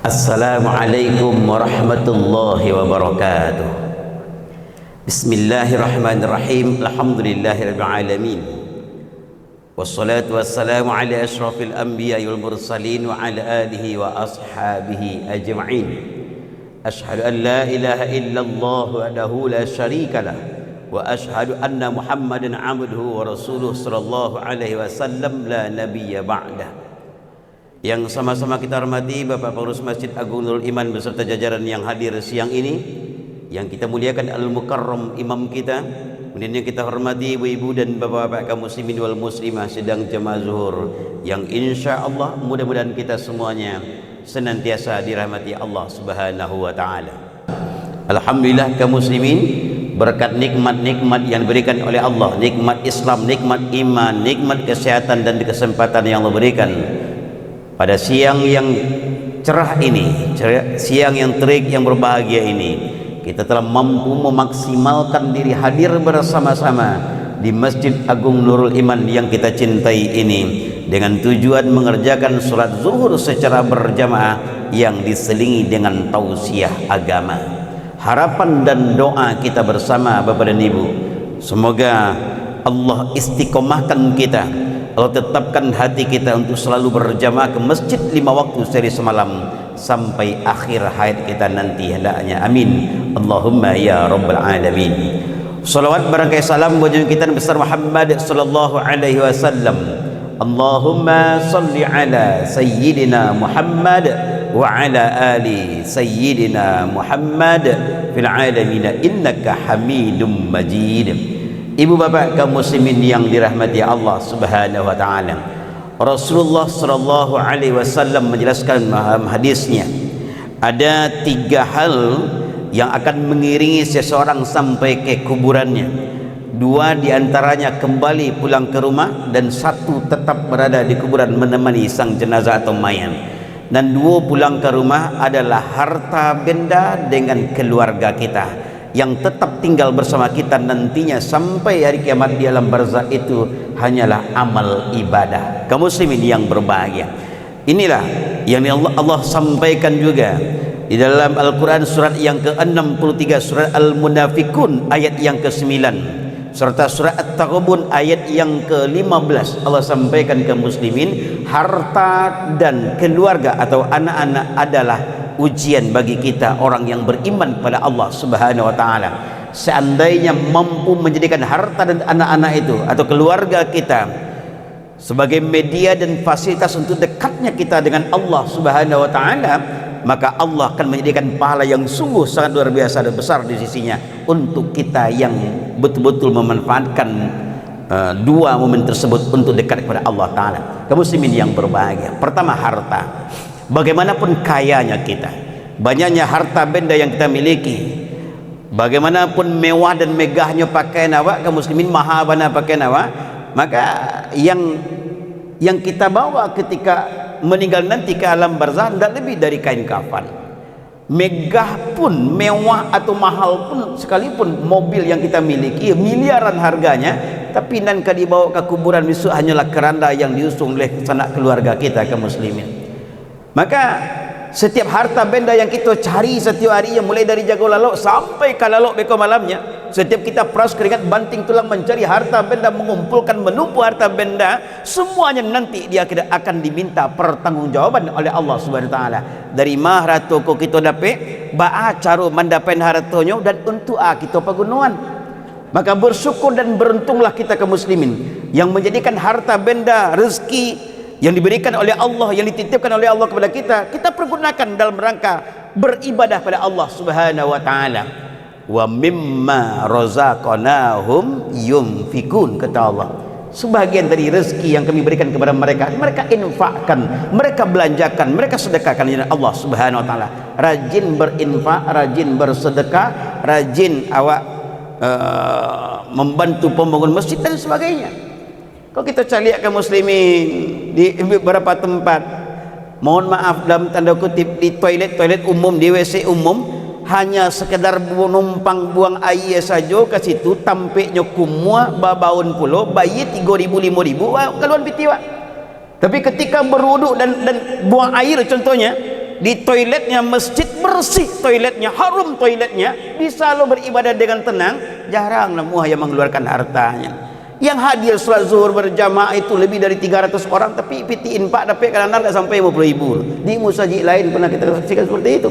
Assalamualaikum warahmatullahi wabarakatuh. Bismillahirrahmanirrahim. Alhamdulillahirabbil alamin. Wassalatu wassalamu ala asyrafil anbiya'i wal mursalin wa ala alihi wa ashabihi ajma'in. Asyhadu an la ilaha illallah wahdahu la syarikalah wa asyhadu anna Muhammadan 'abduhu wa rasuluhu sallallahu alaihi wasallam la nabiyya ba'dah. Yang sama-sama kita hormati Bapak Pengurus Masjid Agung Nurul Iman beserta jajaran yang hadir siang ini, yang kita muliakan Al-Mukarram imam kita, kemudian yang kita hormati ibu-ibu dan bapak-bapak kaum muslimin wal muslimah sedang jemaah zuhur, yang insya Allah mudah-mudahan kita semuanya senantiasa dirahmati Allah Subhanahu wa taala. Alhamdulillah kaum muslimin, berkat nikmat-nikmat yang diberikan oleh Allah, nikmat Islam, nikmat iman, nikmat kesehatan dan kesempatan yang Allah berikan, pada siang yang cerah ini, siang yang terik yang berbahagia ini, kita telah mampu memaksimalkan diri hadir bersama-sama di Masjid Agung Nurul Iman yang kita cintai ini, dengan tujuan mengerjakan sholat zuhur secara berjamaah yang diselingi dengan tausiah agama. Harapan dan doa kita bersama Bapak dan Ibu, semoga Allah istiqomahkan kita, Allah tetapkan hati kita untuk selalu berjamaah ke masjid 5 waktu sehari semalam sampai akhir hayat kita nanti hendaknya. Amin. Allahumma ya rabbal alamin. Salawat barangkali salam buat kita besar Muhammad sallallahu alaihi wasallam. Allahumma salli ala sayyidina Muhammad wa ala ali sayyidina Muhammad fil alamin innaka Hamidum Majid. Ibu bapak kaum muslimin yang dirahmati Allah Subhanahu wa taala, Rasulullah sallallahu alaihi wasallam menjelaskan dalam hadisnya, ada 3 hal yang akan mengiringi seseorang sampai ke kuburannya. 2 diantaranya kembali pulang ke rumah, dan 1 tetap berada di kuburan menemani sang jenazah atau mayat. Dan 2 pulang ke rumah adalah harta benda dengan keluarga kita yang tetap tinggal bersama kita nantinya sampai hari kiamat di alam barzakh, itu hanyalah amal ibadah. Kaum muslimin yang berbahagia, inilah yang Allah sampaikan juga di dalam Al-Quran surat yang ke-63, surat Al-Munafikun ayat yang ke-9, serta surat At-Taghabun ayat yang ke-15. Allah sampaikan ke muslimin, harta dan keluarga atau anak-anak adalah ujian bagi kita orang yang beriman pada Allah Subhanahu wa taala. Seandainya mampu menjadikan harta dan anak-anak itu atau keluarga kita sebagai media dan fasilitas untuk dekatnya kita dengan Allah Subhanahu wa taala, maka Allah akan menjadikan pahala yang sungguh sangat luar biasa dan besar di sisinya untuk kita yang betul-betul memanfaatkan 2 momen tersebut untuk dekat kepada Allah taala. Kaum muslimin yang berbahagia, pertama harta. Bagaimanapun kayanya kita, banyaknya harta benda yang kita miliki, bagaimanapun mewah dan megahnya pakaian awak kaum muslimin, mahabana pakaian awak, maka yang kita bawa ketika meninggal nanti ke alam barzakh tidak lebih dari kain kafan. Megah pun, mewah atau mahal pun sekalipun mobil yang kita miliki miliaran harganya, tapi nanti dibawa ke kuburan besok hanyalah keranda yang diusung oleh sanak keluarga kita kaum muslimin. Maka setiap harta benda yang kita cari setiap hari, mulai dari jago lalok sampai kalalok beko malamnya, setiap kita peras keringat banting tulang mencari harta benda, mengumpulkan menumpuk harta benda, semuanya nanti dia akan diminta pertanggungjawaban oleh Allah Subhanahu wa taala. Dari mah harta ko kita dapat, baa cara mendapat hartanya, dan untuk kita pegunuan. Maka bersyukur dan beruntunglah kita kaum muslimin yang menjadikan harta benda, rezeki yang diberikan oleh Allah, yang dititipkan oleh Allah kepada kita, kita pergunakan dalam rangka beribadah pada Allah Subhanahu wa taala. Wa mimma razaqnahum yunfikun, kata Allah, sebahagian dari rezeki yang kami berikan kepada mereka, mereka infakkan, mereka belanjakan, mereka sedekahkan kepada Allah Subhanahu wa taala. Rajin berinfak, rajin bersedekah, rajin awak membantu pembangunan masjid dan sebagainya. Kalau kita cari kaum muslimin di beberapa tempat, mohon maaf dalam tanda kutip, di toilet umum, di WC umum, hanya sekedar numpang buang air saja ke situ, tampaknya kumua babaun pulau bayi 3.000 5.000 kaluan piti wak. Tapi ketika berwuduk dan buang air contohnya, di toiletnya masjid bersih, toiletnya harum, toiletnya bisa lo beribadah dengan tenang. Jarang namuah yang mengeluarkan hartanya. Yang hadir salat zuhur berjamaah itu lebih dari 300 orang, tapi piti infak dapat kadang-kadang tak sampai 50.000. Di masjid lain pernah kita saksikan seperti itu.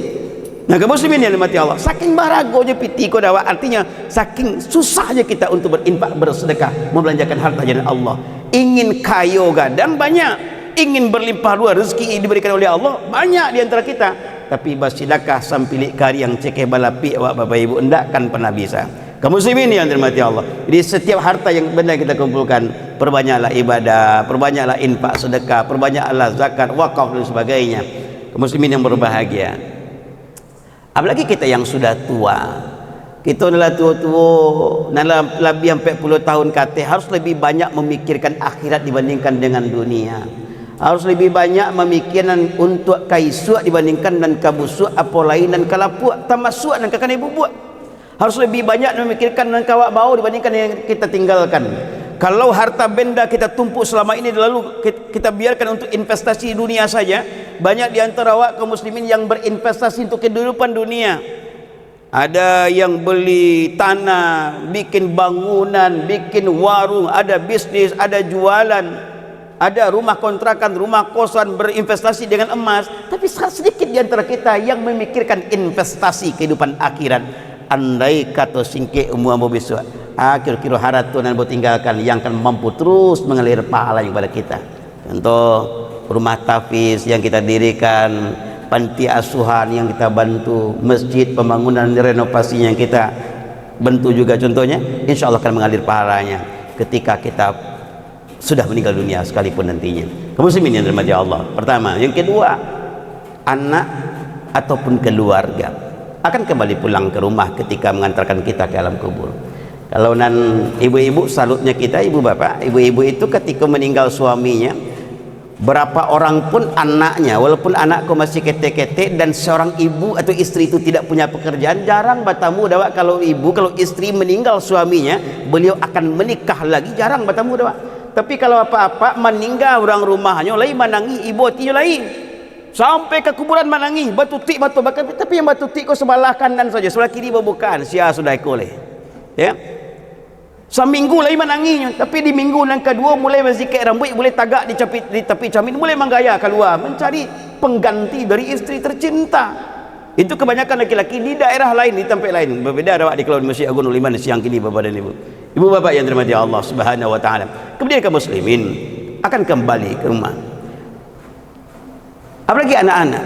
Nah, kaum muslimin yang dirahmati Allah, saking baragonya piti ko dakwah, artinya saking susahnya kita untuk berinfak, bersedekah, membelanjakan harta jalan Allah. Ingin kayo gadang banyak, ingin berlimpah ruah rezeki diberikan oleh Allah banyak di antara kita, tapi bersedekah sampilik kari yang cekeh balapi awak bapak ibu endak kan pernah bisa. Kaum muslimin yang dirahmati Allah, jadi setiap harta yang benda kita kumpulkan, perbanyaklah ibadah, perbanyaklah infak, sedekah, perbanyaklah zakat, wakaf dan sebagainya. Kaum muslimin yang berbahagia, apalagi kita yang sudah tua, kita adalah tua-tua dalam lebih 40 tahun kata, harus lebih banyak memikirkan akhirat dibandingkan dengan dunia. Harus lebih banyak memikirkan untuk kaisuk dibandingkan dan kabusuk apa lain dan kalapuak tamasuk dan kakan ibu buat. Harus lebih banyak memikirkan dan kawak bau dibandingkan yang kita tinggalkan. Kalau harta benda kita tumpuk selama ini lalu kita biarkan untuk investasi dunia saja, banyak di antara awak kaum muslimin yang berinvestasi untuk kehidupan dunia. Ada yang beli tanah, bikin bangunan, bikin warung, ada bisnis, ada jualan, ada rumah kontrakan, rumah kosan, berinvestasi dengan emas. Tapi sedikit di antara kita yang memikirkan investasi kehidupan akhirat. Andai kata singkir umur besok, kira-kira haratunan buat tinggalkan yang akan mampu terus mengalir pahala kepada kita. Contoh rumah tahfiz yang kita dirikan, panti asuhan yang kita bantu, masjid pembangunan renovasi yang kita bantu juga contohnya, insya Allah akan mengalir pahalanya ketika kita sudah meninggal dunia sekalipun nantinya. Kaum muslimin yang dirahmati Allah, pertama. Yang kedua, anak ataupun keluarga akan kembali pulang ke rumah ketika mengantarkan kita ke alam kubur. Kalau nan ibu-ibu, salutnya kita ibu bapak, ibu-ibu itu ketika meninggal suaminya, berapa orang pun anaknya, walaupun anakku masih ketek-ketek dan seorang ibu atau istri itu tidak punya pekerjaan, jarang bertamu dawak kalau istri meninggal suaminya, beliau akan menikah lagi, jarang bertamu dawak. Tapi kalau apa-apa meninggal orang rumahnya, lain menangi ibu tiyo lain. Sampai ke kuburan menangi, batu tik batu bakar, tapi yang batu tik kau sebelah kanan saja, sebelah kiri bukan, sia sudah boleh. Ya. Seminggu lagi menanginya, tapi di minggu yang kedua mulai berzikir rambut, mulai tagak di tepi cermin, mulai menggaya keluar mencari pengganti dari istri tercinta. Itu kebanyakan laki-laki di daerah lain, di tempat lain. Berbeda ada di Kelautan Masjid Agung Liman siang kini bapak dan ibu. Ibu bapak yang dirahmati Allah Subhanahu wa taala. Kemudian kaum muslimin akan kembali ke rumah. Apalagi anak-anak.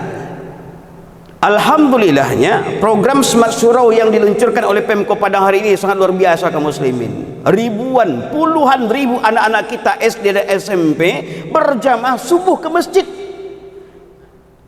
Alhamdulillahnya program Smart Surau yang diluncurkan oleh Pemko Padang hari ini sangat luar biasa kaum muslimin. Ribuan, puluhan ribu anak-anak kita SD dan SMP berjamaah subuh ke masjid.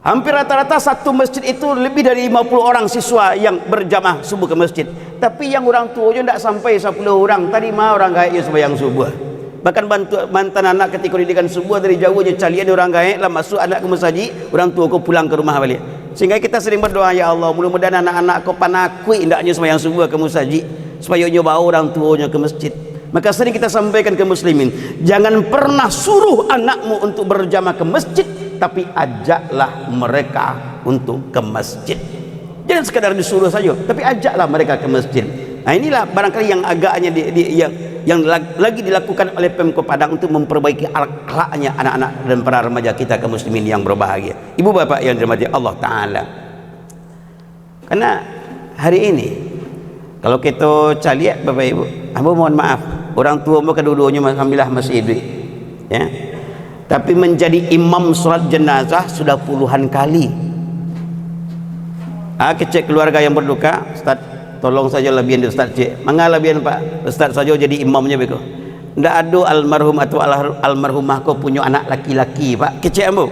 Hampir rata-rata satu masjid itu lebih dari 50 orang siswa yang berjamaah subuh ke masjid. Tapi yang orang tuanya tidak sampai 10 orang. Tadi mah orang gaib sembahyang subuh. Bahkan mantan anak ketika didikan subuh dari jauh je calian orang gaib lah masuk anak ke masjid, orang tua aku pulang ke rumah balik. Sehingga kita sering berdoa, ya Allah, mudah-mudahan anak-anak kau panakui indaknya sembahyang subuh ke masjid supaya dia bawa orang tuanya ke masjid. Maka sering kita sampaikan ke muslimin, jangan pernah suruh anakmu untuk berjamaah ke masjid, tapi ajaklah mereka untuk ke masjid. Jangan sekadar disuruh saja, tapi ajaklah mereka ke masjid. Nah, inilah barangkali yang agaknya yang lagi dilakukan oleh Pemko Padang untuk memperbaiki akhlaknya anak-anak dan para remaja kita kaum muslimin yang berbahagia. Ibu bapak yang dirahmati Allah Ta'ala, karena hari ini kalau kita caliat bapak ibu, aku mohon maaf, orang tua mu kedua-duanya alhamdulillah masih hidup, ya, tapi menjadi imam sholat jenazah sudah puluhan kali. Kecek keluarga yang berduka, Ustaz tolong saja lebihan Ustaz cik, mangga lebihan Pak Ustaz saja jadi imamnya beko. Ndak ada almarhum atau almarhumah kau punya anak laki-laki Pak, kecek ambo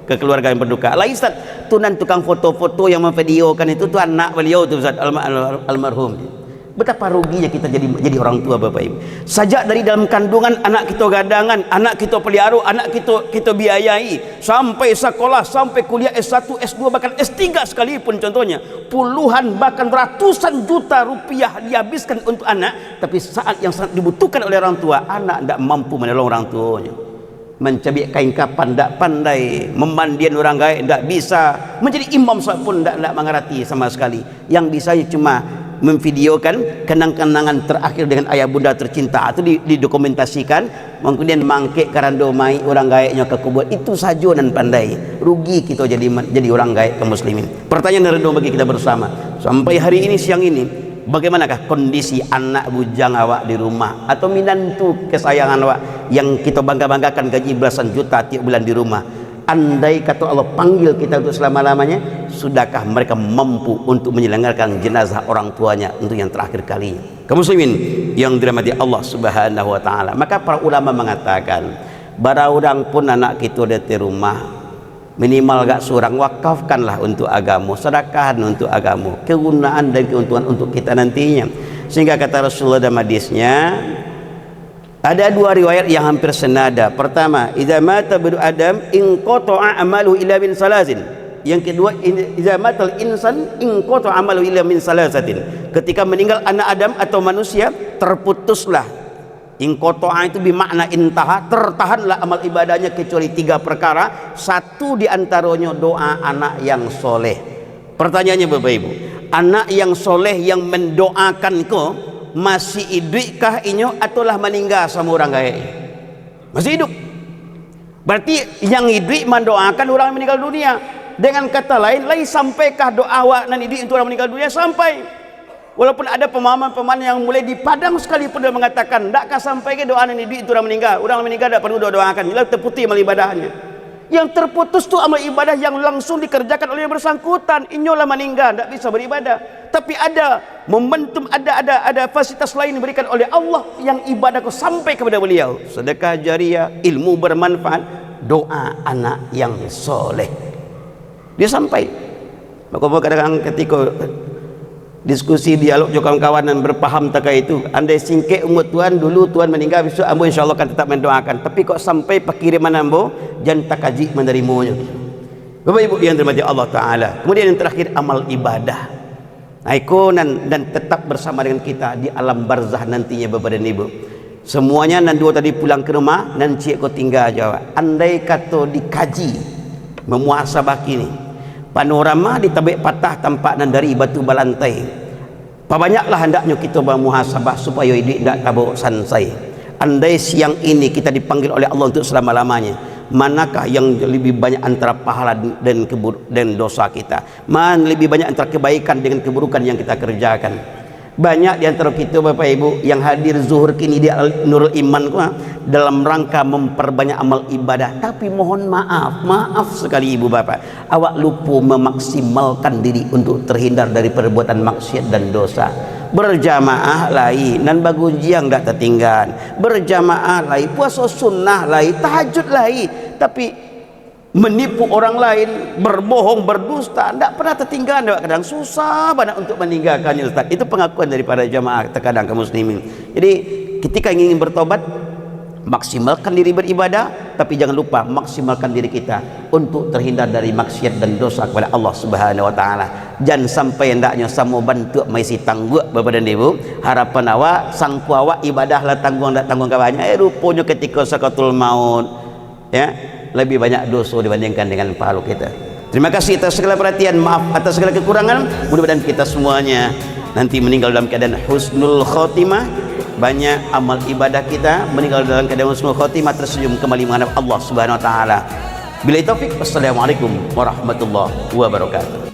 ke keluarga yang berduka. Lah Ustaz, tunan tukang foto-foto yang memvideokan itu tuh anak beliau tuh Ustaz almarhum. Betapa ruginya kita jadi orang tua bapak ibu. Sajak dari dalam kandungan anak kita gadangan, anak kita pelihara, anak kita biayai sampai sekolah, sampai kuliah S1, S2 bahkan S3 sekalipun contohnya. Puluhan bahkan ratusan juta rupiah dihabiskan untuk anak, tapi saat yang sangat dibutuhkan oleh orang tua, anak tidak mampu menolong orang tuanya. mencabik kain kapan tak pandai, memandian orang gaib tak bisa, menjadi imam solat pun tak mengerti sama sekali. Yang bisanya cuma memvideokan kenang-kenangan terakhir dengan ayah bunda tercinta itu didokumentasikan, kemudian mangkik karando mai orang gaibnya ke kubur. Itu saja dan pandai. Rugi kita jadi orang gaib kaum muslimin. Pertanyaan renung bagi kita bersama, sampai hari ini, siang ini, bagaimanakah kondisi anak bujang awak di rumah atau minantu kesayangan awak yang kita bangga-banggakan gaji belasan juta tiap bulan di rumah? Andai kata Allah panggil kita untuk selama-lamanya, sudahkah mereka mampu untuk menyelenggarakan jenazah orang tuanya untuk yang terakhir kalinya? Kaum muslimin yang dirahmati Allah Subhanahu wa taala, maka para ulama mengatakan, bara orang pun anak kita di rumah, minimal gak seorang, wakafkanlah untuk agama, sedekahkan untuk agama, kegunaan dan keuntungan untuk kita nantinya. Sehingga kata Rasulullah dalam hadisnya, ada dua riwayat yang hampir senada. Pertama, idza mata ibnu adam inqata'a amaluhu illa min salasin. Yang kedua, idza matal insan inqata'a amaluhu illa min salasatin. Ketika meninggal anak Adam atau manusia, terputuslah. Inqata'a itu bermakna intaha, tertahanlah amal ibadahnya kecuali 3 perkara. Satu di antaranya doa anak yang soleh. Pertanyaannya Bapak Ibu, anak yang soleh yang mendoakan kau masih hidup-kah inyo ataulah meninggal sama orang gaib? Masih hidup. Berarti yang hidup mendoakan orang meninggal dunia. Dengan kata lain, sampaikah doa awak nan hidup untuk orang meninggal dunia? Sampai. Walaupun ada pemahaman-pemahaman yang mulai di Padang sekalipun dia mengatakan, takkah sampai ke doa nan hidup itu orang meninggal? Orang meninggal tak perlu doakan. Jelas terputih amal ibadahnya. Yang terputus tu amal ibadah yang langsung dikerjakan oleh yang bersangkutan. Inyolah meninggal, tak bisa beribadah. Tapi ada momentum, ada fasilitas lain diberikan oleh Allah yang ibadah kau sampai kepada beliau. Sedekah jariah, ilmu bermanfaat, doa anak yang soleh. Dia sampai. Maka kadang-kadang ketika diskusi dialog dengan kawan-kawan dan berpaham terkait itu, andai singkit umur tuan dulu tuan meninggal, besok ambo insyaallah akan tetap mendoakan. Tapi kok sampai pekiriman ambo jangan takaji menerimanya. Bapak Ibu yang dirahmati Allah Taala. Kemudian yang terakhir, amal ibadah. Ikonan dan tetap bersama dengan kita di alam barzah nantinya Bapak dan Ibu. Semuanya nan dua tadi pulang ke rumah, nan cik kau tinggal jawab. Andai kata dikaji memuhasabah kini, panorama ditabik patah tampak nan dari batu balantai. Banyaklah hendaknya kita bermuhasabah supaya hidup tidak tabuk sansai. Andai siang ini kita dipanggil oleh Allah untuk selama-lamanya, manakah yang lebih banyak antara pahala dan dosa kita? Mana lebih banyak antara kebaikan dengan keburukan yang kita kerjakan? Banyak di antara kita Bapak Ibu yang hadir zuhur kini di Nurul Iman dalam rangka memperbanyak amal ibadah, tapi mohon maaf sekali Ibu Bapak, awak lupa memaksimalkan diri untuk terhindar dari perbuatan maksiat dan dosa. Berjamaah lain dan bagus jiang tak tertinggal, berjamaah lain, puasa sunnah lain, tahajud lain, tapi menipu orang lain, berbohong, berdusta, tidak pernah tertinggal. Kadang susah banget untuk meninggalkannya Ustaz. Itu pengakuan daripada jamaah terkadang kaum muslimin. Jadi ketika ingin bertobat, maksimalkan diri beribadah, tapi jangan lupa maksimalkan diri kita untuk terhindar dari maksiat dan dosa kepada Allah Subhanahu wa taala. Jangan sampai hendaknya sama bantu maisi tangguh Bapak dan Ibu. Harapan awak sangku awak ibadahlah tanggung tak tanggung banyak. Rupanya ketika sakatul maut, ya, lebih banyak dosa dibandingkan dengan pahala kita. Terima kasih atas segala perhatian, maaf atas segala kekurangan. Mudah-mudahan kita semuanya nanti meninggal dalam keadaan husnul khotimah, banyak amal ibadah kita, meninggal dalam keadaan husnul khotimah, tersenyum kembali menghadap Allah Subhanahu wa taala. Billahi taufik, wassalamualaikum warahmatullahi wabarakatuh.